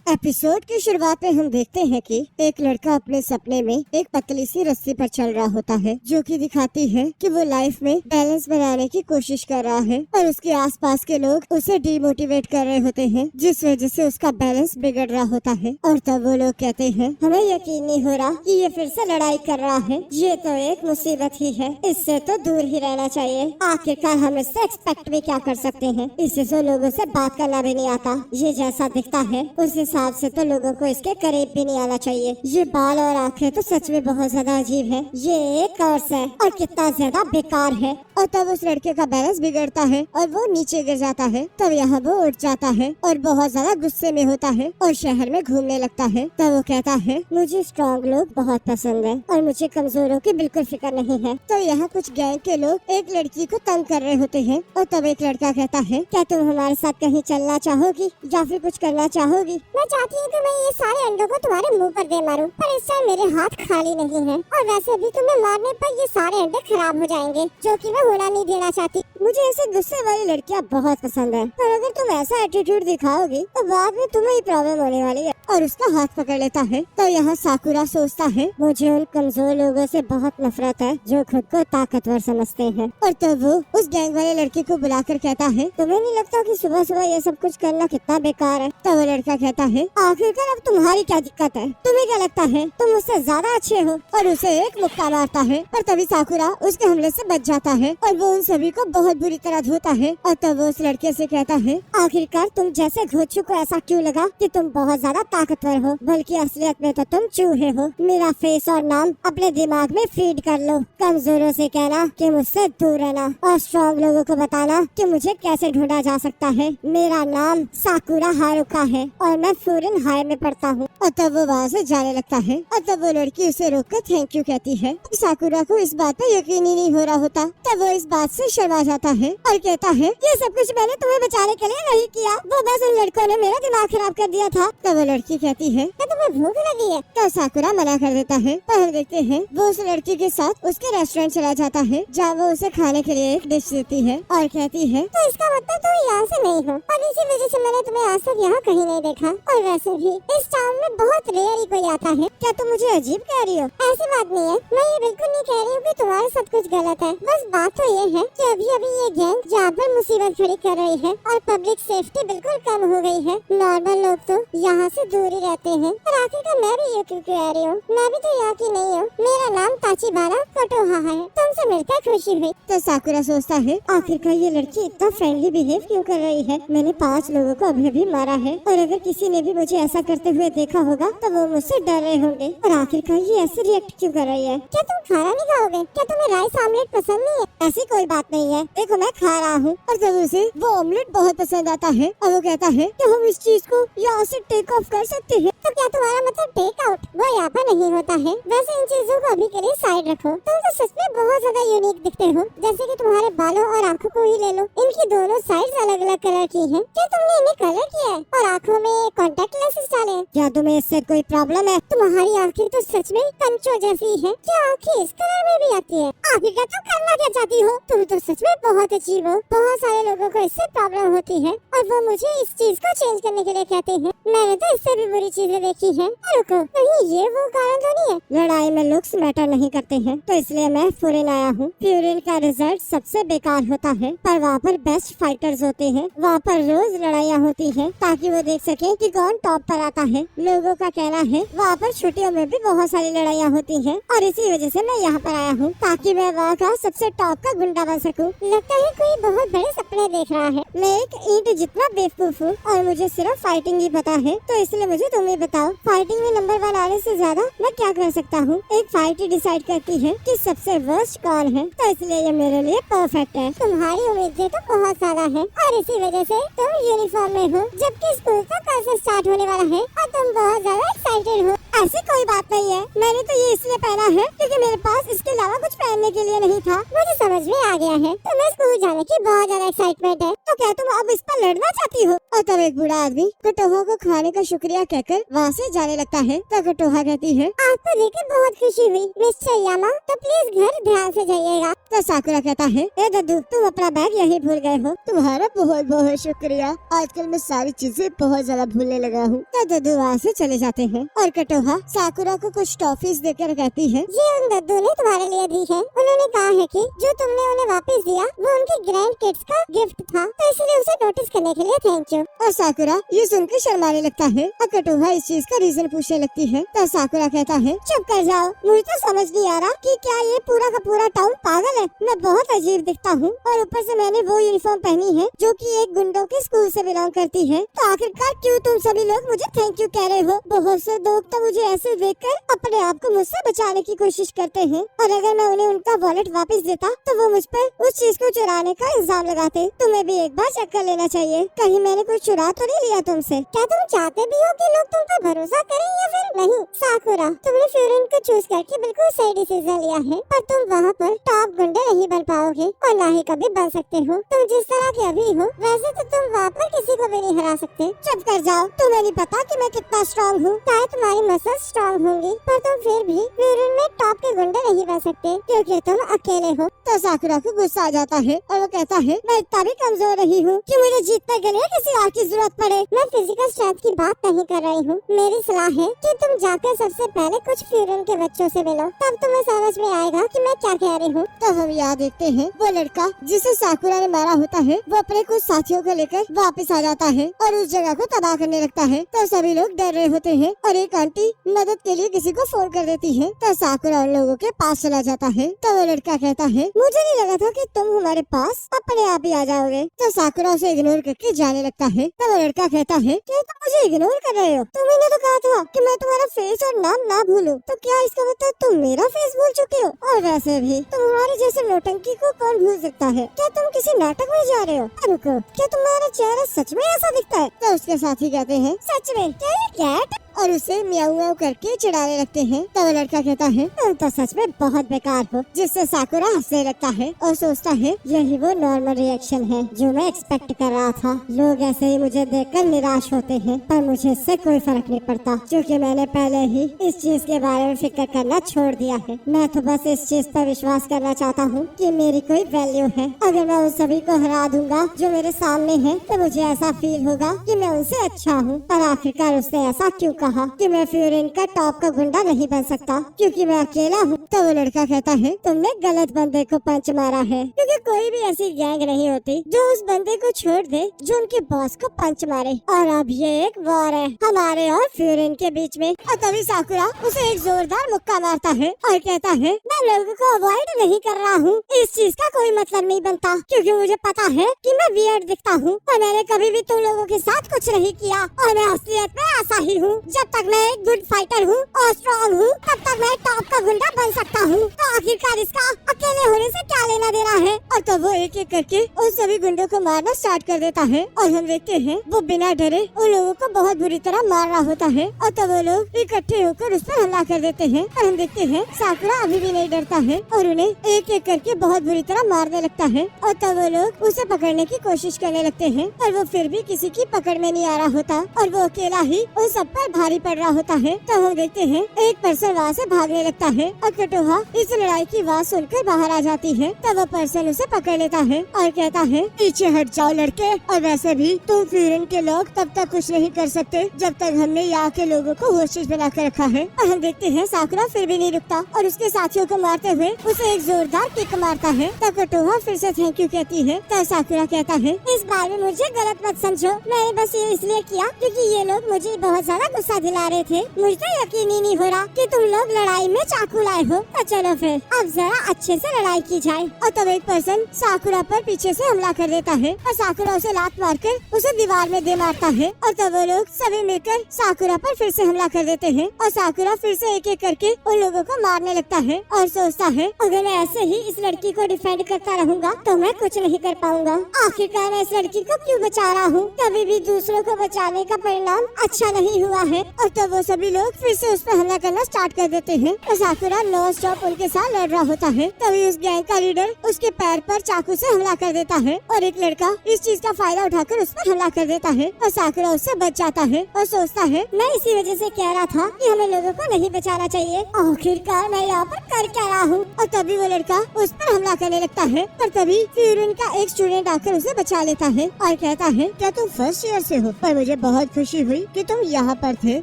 Episode की शुरुआत में हम देखते हैं कि एक लड़का अपने सपने में एक पतली सी रस्सी पर चल रहा होता है, जो कि दिखाती है कि वो लाइफ में बैलेंस बनाने की कोशिश कर रहा है और उसके आसपास के लोग उसे डिमोटिवेट कर रहे होते हैं, जिस वजह से उसका बैलेंस बिगड़ रहा होता है। और तब वो लोग कहते हैं, हमें यकीन नहीं हो रहा कि ये फिर से लड़ाई कर रहा है, ये तो एक मुसीबत ही है, इससे तो दूर ही रहना चाहिए। आखिरकार हम इससे एक्सपेक्ट भी क्या कर सकते हैं, इससे तो लोगों से बात करना भी नहीं आता। ये जैसा दिखता है उस हिसाब से तो लोगों को इसके करीब भी नहीं आना चाहिए। ये बाल और आंखें तो सच में बहुत ज्यादा अजीब है, ये एक कर्स है और कितना ज्यादा बेकार है। और तब उस लड़के का बैलेंस बिगड़ता है और वो नीचे गिर जाता है। तब यहाँ वो उठ जाता है और बहुत ज्यादा गुस्से में होता है और शहर में घूमने लगता है। तब वो कहता है, मुझे स्ट्रॉन्ग लोग बहुत पसंद है और मुझे कमजोरों की बिल्कुल फिक्र नहीं है। तो यहाँ कुछ गैंग के लोग एक लड़की को तंग कर रहे होते हैं और तब एक लड़का कहता है, क्या तुम हमारे साथ कहीं चलना चाहोगी या फिर कुछ करना चाहोगी? मैं चाहती हूँ कि मैं ये सारे अंडों को तुम्हारे मुंह पर दे मारूं, पर इस टाइम मेरे हाथ खाली नहीं हैं और वैसे भी तुम्हें मारने पर ये सारे अंडे खराब हो जाएंगे, जो कि मैं होना नहीं देना चाहती। मुझे ऐसे गुस्से वाली लड़कियाँ बहुत पसंद है, पर अगर तुम ऐसा एटीट्यूड दिखाओगी तो बाद में तुम्हें ही प्रॉब्लम होने वाली है। और उसका हाथ पकड़ लेता है। तो यहाँ साकुरा सोचता है, मुझे उन कमजोर लोगों से बहुत नफरत है जो खुद को ताकतवर समझते हैं। और तब वो उस गैंग वाले लड़के को बुलाकर कहता है, तुम्हें नहीं लगता कि सुबह सुबह ये सब कुछ करना कितना बेकार है? तब वो लड़का कहता है, आखिरकार अब तुम्हारी क्या दिक्कत है? तुम्हें क्या लगता है तुम मुझसे ज्यादा अच्छे हो? और उसे एक मुक्का मारता है। पर तभी साकुरा उसके हमले से बच जाता है और वो उन सभी को बहुत बुरी तरह धोता है। और तब वो उस लड़के से कहता है, आखिरकार तुम जैसे घोचू को ऐसा क्यों लगा कि तुम बहुत ज्यादा ताकतवर हो, बल्कि असलियत में तो तुम चूहे हो। मेरा फेस और नाम अपने दिमाग में फीड कर लो। कमजोरों से कहना कि मुझसे दूर रहना और स्ट्रॉन्ग लोगों को बताना कि मुझे कैसे ढूंढा जा सकता है। मेरा नाम साकुरा हारुका है और मैं फूरन हाई में पढ़ता हूँ। और तब वो वहाँ से जाने लगता है और तब वो लड़की उसे रोककर थैंक यू कहती है। साकुरा को इस बात पे यकीन ही नहीं हो रहा होता। तब वो इस बात से शर्मा जाता है और कहता है, ये सब कुछ मैंने तुम्हें बचाने के लिए नहीं किया, वो बस उन लड़कों ने मेरा दिमाग खराब कर दिया था। तब वो लड़की कहती है, क्या तुम्हें भूख लगी है? तो साकुरा मना कर देता है। पर हम देखते हैं वो उस लड़की के साथ उसके रेस्टोरेंट चला जाता है, जहाँ वो उसे खाने के लिए एक डिश देती है और कहती है, तो इसका मतलब तुम यहाँ से नहीं हो और इसी वजह से मैंने तुम्हें आज तक यहाँ कहीं नहीं देखा। और वैसे भी इस टाउन में बहुत रेयर ही कोई आता है। क्या तुम मुझे अजीब कह रही हो? ऐसी बात नहीं है, मैं ये बिल्कुल नहीं कह रही हूँ कि तुम्हारे साथ कुछ गलत है। बस बात तो ये है कि अभी अभी ये गैंग जहाँ पर मुसीबत खड़ी कर रही है और पब्लिक सेफ्टी बिल्कुल कम हो गई है। नॉर्मल लोग तो यहाँ से दूर ही रहते हैं। पर आखिरकार मैं भी ये क्यों कह रही हूँ? मैं भी तो यहाँ की नहीं हूँ। मेरा नाम ताचिबारा कोटोहा है। तुमसे मिलकर खुशी हुई। तो साकुरा सोचता है, आखिरकार ये लड़की इतना फ्रेंडली बिहेव क्यों कर रही है? मैंने 5 लोगों को अभी भी मारा है और अगर किसी ने भी मुझे ऐसा करते हुए देखा होगा तो वो मुझसे डर रहे होंगे। और आखिरकार ये ऐसे रिएक्ट क्यों कर रही है? क्या तुम खाना नहीं खाओगे? क्या तुम्हें राइस ऑमलेट पसंद नहीं है? ऐसी कोई बात नहीं है, देखो मैं खा रहा हूँ। और जब उसे वो ऑमलेट बहुत पसंद आता है और वो कहता है कि हम इस चीज को यहाँ से टेक ऑफ कर सकते हैं। तो क्या तुम्हारा मतलब टेक आउट? वो यहाँ पर नहीं होता है। वैसे इन चीजों को अभी के लिए साइड रखो। तुम तो सच में बहुत ज्यादा यूनिक दिखते हो। जैसे कि तुम्हारे बालों और आँखों को ही ले लो, इनकी दोनों साइड्स अलग अलग कलर की हैं। क्या तुमने इन्हें कलर किया है और आँखों में कॉन्टेक्ट लेंसेज डाले हैं? क्या तुम्हें इससे कोई प्रॉब्लम है? तुम्हारी आँखें तो सच में कंचों जैसी है। क्या आँखें इस कलर में भी आती है? आखिरकार तुम करना क्या चाहती हो? तुम तो सच में बहुत अजीब हो। बहुत सारे लोगों को इससे प्रॉब्लम होती है और वो मुझे इस चीज को चेंज करने के लिए कहते हैं। मैंने तो इससे भी बुरी चीजें देखी हैं। रुको, कहीं ये वो कारण तो नहीं है? लड़ाई में लुक्स मैटर नहीं करते हैं, तो इसलिए मैं फूरिन आया हूँ। फ्यूरिन का रिजल्ट सबसे बेकार होता है, पर वहाँ पर बेस्ट फाइटर्स होते हैं। वहाँ पर रोज लड़ाइयाँ होती हैं ताकि वो देख सके कि कौन टॉप पर आता है। लोगों का कहना है वहाँ पर छुट्टियों में भी बहुत सारी लड़ाइयाँ होती हैं और इसी वजह से मैं यहाँ पर आया हूँ ताकि मैं वहाँ का सबसे टॉप का गुंडा बन सकूँ। लगता है कोई बहुत बड़े सपने देख रहा है। मैं एक ईंट जितना बेवकूफ हूँ और मुझे सिर्फ फाइटिंग ही पता है, तो इसलिए मुझे तुम ही बताओ, फाइटिंग में नंबर 1 आने से ज्यादा मैं क्या कर सकता हूँ? एक फाइट ही डिसाइड करती है कि सबसे वर्स्ट कौन है, तो इसलिए ये मेरे लिए परफेक्ट है। तुम्हारी उम्मीदें तो बहुत ज्यादा है और इसी वजह से तुम यूनिफॉर्म में हो, जबकि स्कूल तो कल से स्टार्ट होने वाला है और तुम बहुत ज्यादा एक्साइटेड हो। ऐसी कोई बात नहीं है, मैंने तो ये इसलिए पहना है क्योंकि मेरे पास इसके अलावा कुछ पहनने के लिए नहीं था। मुझे समझ में आ गया है, तुम्हें स्कूल जाने की बहुत ज्यादा एक्साइटमेंट है। तो क्या तुम अब इस पर लड़ना चाहती हो? और तब एक बूढ़ा आदमी कटोहा को खाने का शुक्रिया कहकर वहाँ से जाने लगता है। तो कटोहा कहती है, आपको देखकर बहुत खुशी हुई मिस्टर यामा, तो प्लीज घर ध्यान से जाइएगा। तो साकुरा कहता है, ए दद्दू तुम अपना बैग यहीं भूल गए हो। तुम्हारा बहुत बहुत शुक्रिया, आजकल मैं सारी चीजें बहुत ज्यादा भूलने लगा हूँ। तो दद्दू वहाँ से चले जाते हैं और कटोहा साकुरा को कुछ टॉफीज देकर कहती है, ये उन दद्दू ने तुम्हारे लिए दी है। उन्होंने कहा है कि जो तुमने उन्हें वापस दिया वो उनके ग्रैंड किड्स का गिफ्ट था, तो इसलिए उसे नोटिस करने के लिए थैंक यू। और साकुरा ये सुनकर शर्माने लगता है और कटोहा इस चीज का रीजन पूछने लगती है। तो साकुरा कहता है, चुप कर जाओ, मुझे तो समझ नहीं आ रहा कि क्या ये पूरा का पूरा टाउन पागल है। मैं बहुत अजीब दिखता हूँ और ऊपर से मैंने वो यूनिफॉर्म पहनी है जो कि एक गुंडों के स्कूल से बिलोंग करती है। तो आखिरकार क्यों तुम सभी लोग मुझे थैंक यू कह रहे हो? बहुत से लोग तो मुझे ऐसे देखकर अपने आप को मुझसे बचाने की कोशिश करते हैं और अगर मैं उन्हें उनका वॉलेट वापस देता तो वो मुझ पर उस चीज को चुराने का इल्जाम लगाते। तुम्हें भी एक बार चेक कर लेना चाहिए, कहीं मैंने कुछ चुरा तो नहीं लिया तुमसे। क्या तुम चाहते भी हो कि लोग तुम पर भरोसा करें या फिर नहीं? साकुरा, तुमने फ्यूरिन को चूज करके बिल्कुल सही डिसीजन लिया है, पर तुम वहाँ पर टॉप गुंडे नहीं बन पाओगे और ना ही कभी बन सकते हो। तुम जिस तरह के अभी हो वैसे तो तुम वहाँ पर किसी को भी नहीं हरा सकते। चुप कर जाओ, तुम्हें नहीं पता कि मैं कितना स्ट्रॉन्ग हूँ। चाहे तुम्हारी मसल्स स्ट्रॉन्ग होंगी पर तुम फिर भी फ्यूरिन में टॉप के गुंडे नहीं बन सकते क्योंकि तुम अकेले हो। तो साकुरा को गुस्सा आ जाता है और वो कहता है, मैं इतना भी कमजोर नहीं हूँ कि मुझे जीतने के लिए किसी और की जरूरत पड़े। मैं फिजिकल स्ट्रेंथ की बात नहीं कर रही हूँ। मेरी सलाह है कि तुम जाकर सबसे पहले कुछ फ्यूरिन के बच्चों से मिलो, तब तुम्हें समझ में आएगा कि मैं क्या कह रही हूँ। तो हम यहाँ देखते हैं वो लड़का जिसे साकुरा ने मारा होता है वो अपने कुछ साथियों को लेकर वापस आ जाता है और उस जगह को तबाह करने लगता है। तो सभी लोग डर रहे होते हैं और एक आंटी मदद के लिए किसी को फोन कर देती है। तो साकुरा उन लोगों के पास चला जाता है। तो वो लड़का कहता है, मुझे नहीं लगा था कि तुम हमारे पास अपने आप ही आ जाओगे। तो साकुरा उसे इग्नोर करके जाने लगता है। तो वो लड़का कहता है, क्या तुम मुझे इग्नोर कर रहे हो? तुमने तो कहा था कि मैं तुम्हारा फेस और नाम ना भूलूं, तो क्या इसका मतलब तुम मेरा फेस भूल चुके हो? और वैसे भी तुम्हारे जैसे नौटंकी को कौन भूल सकता है? क्या तुम किसी नाटक में जा रहे हो? रुको, क्या तुम्हारा चेहरा सच में ऐसा दिखता है? तो उसके साथी कहते हैं, सच में? क्या ये कैट? और उसे म्याऊ म्याऊ करके चिढ़ाने लगते हैं। तो वो लड़का कहता है, तुम तो सच में बहुत बेकार हो। जिससे साकुरा हंसने लगता है और सोचता है यही वो नॉर्मल रिएक्शन है जो मैं एक्सपेक्ट कर रहा था। लोग ऐसे ही मुझे देखकर निराश होते हैं पर मुझे इससे कोई फर्क नहीं पड़ता क्योंकि मैंने पहले ही इस चीज के बारे में फिक्र करना छोड़ दिया है। मैं तो बस इस चीज पर विश्वास करना चाहता हूँ कि मेरी कोई वैल्यू है। अगर मैं उन सभी को हरा दूंगा जो मेरे सामने है तो मुझे ऐसा फील होगा कि मैं उनसे अच्छा हूँ। पर आखिरकार उसने ऐसा क्यों कहा कि मैं फ्यूरिन का टॉप का गुंडा नहीं बन सकता क्योंकि मैं अकेला हूँ? तो वो लड़का कहता है, तुमने गलत बंदे को पंच मारा है क्योंकि कोई भी ऐसी गैंग नहीं होती जो उस बंदे को छोड़ दे जो उनके बॉस को पंच मारे। और अब ये एक वॉर है हमारे और फ्यूरिन के बीच में। और तभी साकुरा उसे एक जोरदार मुक्का मारता है और कहता है, मैं लोगों को अवॉइड नहीं कर रहा हूँ, इस चीज का कोई मतलब नहीं बनता क्योंकि मुझे पता है कि मैं वियर्ड दिखता हूँ और मैंने कभी भी तुम लोगों के साथ कुछ नहीं किया और मैं असलियत में ऐसा ही हूँ। जब तक मैं एक गुड फाइटर हूँ और स्ट्रॉन्ग हूँ तब तक मैं टॉप का गुंडा बन सकता हूँ। तो आखिरकार इसका अकेले होने से क्या लेना देना है? और तो वो एक एक करके उन सभी गुंडों को मारना स्टार्ट कर देता है और हम देखते हैं वो बिना डरे उन लोगों को बहुत बुरी तरह मार रहा होता है। और तो वो लोग इकट्ठे होकर उस पर हमला कर देते हैं और हम देखते हैं साकुरा अभी भी नहीं डरता है और उन्हें एक एक करके बहुत बुरी तरह मारने लगता है। और तो वो लोग उसे पकड़ने की कोशिश करने लगते हैं पर वो फिर भी किसी की पकड़ में नहीं आ रहा होता और वो अकेला ही उन सब पर भारी पड़ रहा होता है। तो हम देखते हैं एक पर्सन वहाँ से भागने लगता है और कटोहा इस लड़ाई की आवाज सुनकर बाहर आ जाती है। तो वो पर्सन उसे पकड़ लेता है और कहता है, पीछे हट जाओ लड़के, और वैसे भी तुम फ्यूरिन के लोग तब तक कुछ नहीं कर सकते जब तक हमने यहाँ के लोगों को होस्टेज बना कर रखा है। और हम देखते हैं साकुरा फिर भी नहीं रुकता और उसके साथियों को मारते हुए उसे एक जोरदार किक मारता है। तो कटोहा फिर से थैंक यू कहती है। तो साकुरा कहता है, इस बार में मुझे गलत मत समझो, मैंने बस ये इसलिए किया क्योंकि ये लोग मुझे बहुत ज्यादा गुस्सा दिला रहे थे। मुझे तो यकीन ही नहीं हो रहा कि तुम लोग लड़ाई में चाकू लाए हो। तो चलो फिर अब जरा अच्छे से लड़ाई की जाए। और तब एक पर्सन साकुरा पर पीछे से हमला कर देता है और साकुरा उसे लात मारकर उसे दीवार में दे मारता है। और तब वो लोग सभी मिलकर साकुरा पर फिर से हमला कर देते हैं और साकुरा फिर से एक एक करके उन लोगों को मारने लगता है और सोचता है, अगर मैं ऐसे ही इस लड़की को डिफेंड करता रहूंगा तो मैं कुछ नहीं कर पाऊंगा। आखिरकार मैं इस लड़की को क्यों बचा रहा हूँ? कभी भी दूसरों को बचाने का परिणाम अच्छा नहीं हुआ है हैं और तब वो सभी लोग फिर से उस पर हमला करना स्टार्ट कर देते हैं। और साकुरा नॉन स्टॉप उनके साथ लड़ रहा होता है। तभी उस गैंग का लीडर उसके पैर पर चाकू से हमला कर देता है और एक लड़का इस चीज का फायदा उठाकर उस पर हमला कर देता है और साकुरा उससे बच जाता है और सोचता है मैं इसी वजह से कह रहा था कि हमें लोगों को नहीं बचाना चाहिए, आखिरकार मैं यहाँ पर कर क्या रहा हूँ। और तभी वो लड़का उस पर हमला करने लगता है पर तभी फ्यूरिन का एक स्टूडेंट आकर उसे बचा लेता है और कहता है क्या तुम फर्स्ट ईयर से हो, पर मुझे बहुत खुशी हुई कि तुम यहाँ पर थे।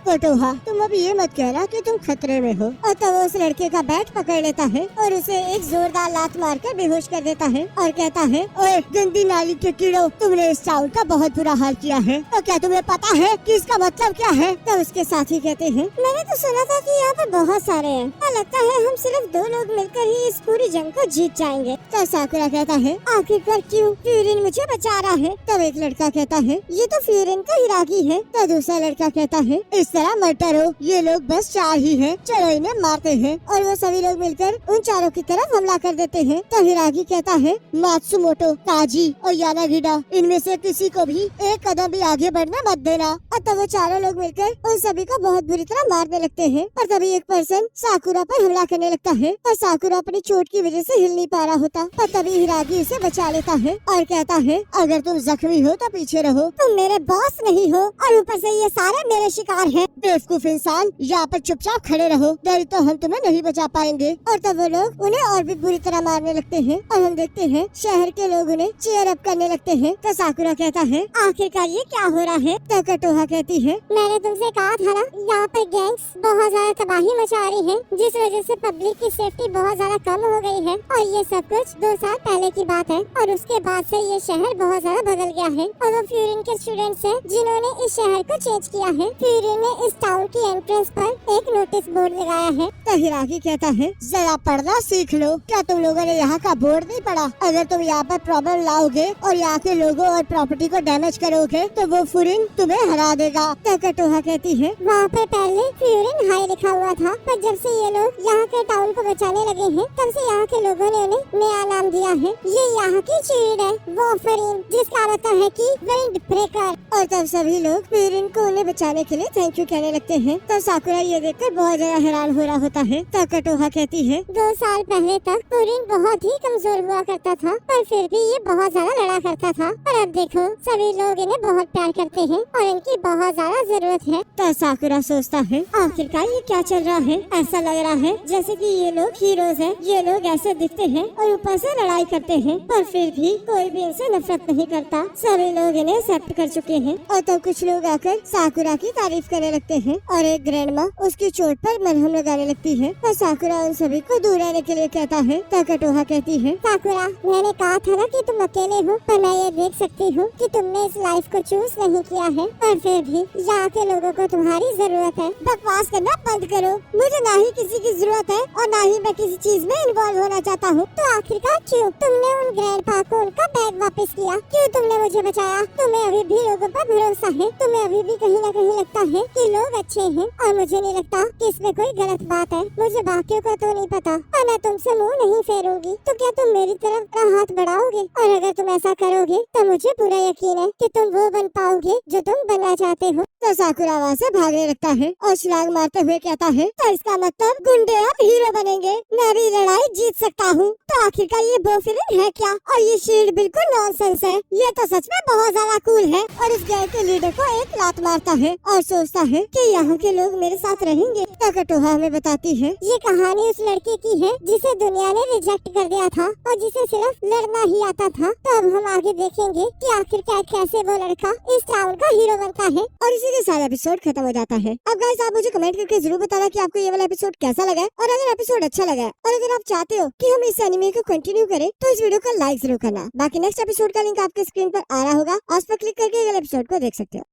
कोटोहा तुम अब ये मत कहना कि तुम खतरे में हो। और तब वो उस लड़के का बैट पकड़ लेता है और उसे एक जोरदार लात मारकर बेहोश कर देता है और कहता है ओए गंदी नाली के कीड़ो, तुमने इस टाउन का बहुत बुरा हाल किया है, तो क्या तुम्हें पता है कि इसका मतलब क्या है। तब उसके साथी कहते हैं मैंने तो सुना था कि यहाँ पर बहुत सारे हैं और लगता है हम सिर्फ 2 लोग मिलकर ही इस पूरी जंग को जीत जाएंगे। तो साकुरा कहता है आखिरकार क्यों, फ्यूरिन मुझे बचा रहा है। तब एक लड़का कहता है ये तो फ्यूरिन का हिरागी है। तो दूसरा लड़का कहता है इस तरह मत डरो, ये लोग बस 4 ही हैं, चलो इन्हें मारते हैं। और वो सभी लोग मिलकर उन चारों की तरफ हमला कर देते हैं। तो हिरागी कहता है मात्सुमोटो, काजी और यानागिडा, इनमें से किसी को भी एक कदम भी आगे बढ़ने मत देना। और तब वो चारों लोग मिलकर उन सभी को बहुत बुरी तरह मारने लगते हैं। और तभी एक पर्सन साकुरा पर हमला करने लगता है और साकुरा अपनी चोट की वजह से हिल नहीं पा रहा होता। और तभी हिरागी उसे बचा लेता है और कहता है अगर तुम जख्मी हो तो पीछे रहो, तुम मेरे बॉस नहीं हो और ऊपर से ये सारे मेरे शिकार हैं। बेवकूफ इंसान, यहाँ पर चुपचाप खड़े रहो, नहीं तो हम तुम्हें नहीं बचा पाएंगे। और तब वो लोग उन्हें और भी बुरी तरह मारने लगते हैं और हम देखते हैं शहर के लोग उन्हें चीयर अप करने लगते हैं। तो साकुरा कहता है आखिरकार ये क्या हो रहा है। तो कटोहा कहती है मैंने तुमसे कहा था ना, यहाँ पर गैंग्स बहुत ज्यादा तबाही मचा रही है, जिस वजह से पब्लिक की सेफ्टी बहुत ज्यादा कम हो गई है। और ये सब कुछ 2 साल पहले की बात है और उसके बाद से ये शहर बहुत ज्यादा बदल गया है। और वो फ्यूरिन के स्टूडेंट्स हैं जिन्होंने इस शहर को चेंज किया है। फ्यूरिन ने इस टाउन की एंट्रेंस पर एक नोटिस बोर्ड लगाया है। तो हिरागी कहता है जरा पढ़ना सीख लो, क्या तुम लोगों ने यहाँ का बोर्ड नहीं पढ़ा। अगर तुम यहाँ पर प्रॉब्लम लाओगे और यहाँ के लोगों और प्रॉपर्टी को डैमेज करोगे तो वो फ्यूरिन तुम्हें हरा देगा। तो कटोहा कहती है वहाँ पर पहले फ्यूरिन हाई लिखा हुआ था, पर जब से ये लोग यहाँ के टाउन को बचाने लगे हैं तब से यहाँ के लोगों ने उन्हें नया नाम दिया है। ये यहाँ की चीड़ है वॉफरिन, जिसका मतलब है कि विंड ब्रेकर। और तब सभी लोग फ्यूरिन को उन्हें बचाने के लिए थैंक यू कहने लगते हैं। तो साकुरा ये देखकर बहुत ज्यादा हैरान हो रहा होता है। तो कटोहा कहती है 2 साल पहले तक फ्यूरिन बहुत ही कमजोर हुआ करता था, पर फिर भी ये बहुत ज्यादा लड़ा करता था। पर अब देखो सभी लोग इन्हें बहुत प्यार करते हैं और इनकी बहुत ज्यादा जरूरत है। तो साकुरा सोचता है आखिरकार ये क्या चल रहा है। ऐसा लग रहा है जैसे कि ये लोग हीरोज हैं, ये लोग ऐसे दिखते हैं और ऊपर से लड़ाई करते हैं, पर फिर भी कोई भी इनसे नफरत नहीं करता। सभी लोग इन्हें एक्सेप्ट कर चुके हैं। और तब कुछ लोग आकर साकुरा की तारीफ करने लगते हैं और एक ग्रैंडमा उसकी चोट पर मलहम लगाने लगती है और साकुरा उन सभी को दूर रहने के लिए कहता है। तो कटोहा कहती है साकुरा मैंने कहा था ना कि तुम अकेले हो, पर मैं ये देख सकती हूँ कि तुमने इस लाइफ को चूज नहीं किया है, पर फिर भी यहाँ के लोगों को तुम्हारी जरूरत है। बकवास करना बंद करो, मुझे ना ही किसी की जरूरत है और ना ही मैं किसी चीज में इन्वॉल्व होना चाहता हूँ। तो आखिरकार क्यों तुमने उन ग्रैंडपा को उनका बैग वापस किया, क्यों तुमने मुझे बचाया। तुम्हें अभी भी लोगों पर भरोसा है, तुम्हें अभी भी कहीं ना कहीं लगता है कि लोग अच्छे हैं और मुझे नहीं लगता कि इसमें कोई गलत बात है। मुझे बाकियों का तो नहीं पता और मैं तुमसे मुंह नहीं फेरूंगी, तो क्या तुम मेरी तरफ अपना हाथ बढ़ाओगे। और अगर तुम ऐसा करोगे तो मुझे पूरा यकीन है कि तुम वो बन पाओगे जो तुम बनना चाहते हो। तो साकुरा वहाँ से भागने लगता है और छलांग मारते हुए कहता है तो इसका मतलब गुंडे अब हीरो बनेंगे, मैं भी लड़ाई जीत सकता हूँ। तो आखिरकार ये बोफिलिन है क्या, और ये शील्ड बिल्कुल नॉनसेंस है, ये तो सच में बहुत ज्यादा कूल है। और इस गैंग के लीडर को एक लात मारता है और सोचता है कि यहाँ के लोग मेरे साथ रहेंगे। तो कटोहा हमें बताती है ये कहानी उस लड़के की है जिसे दुनिया ने रिजेक्ट कर दिया था और जिसे सिर्फ लड़ना ही आता था। तो अब हम आगे देखेंगे कि आखिरकार कैसे वो लड़का इस टाउन का हीरो बनता है। और इसी के साथ एपिसोड खत्म हो जाता है। अब गाइस आप मुझे कमेंट करके जरूर बताना कि आपको ये वाला एपिसोड कैसा लगा है, और अगर एपिसोड अच्छा लगा है और अगर आप चाहते हो कि हम इस एनिमे को कंटिन्यू करें तो इस वीडियो को लाइक जरूर करना। बाकी नेक्स्ट एपिसोड का लिंक आपके स्क्रीन पर आ रहा होगा, उस पर क्लिक करके अगले एपिसोड को देख सकते हो।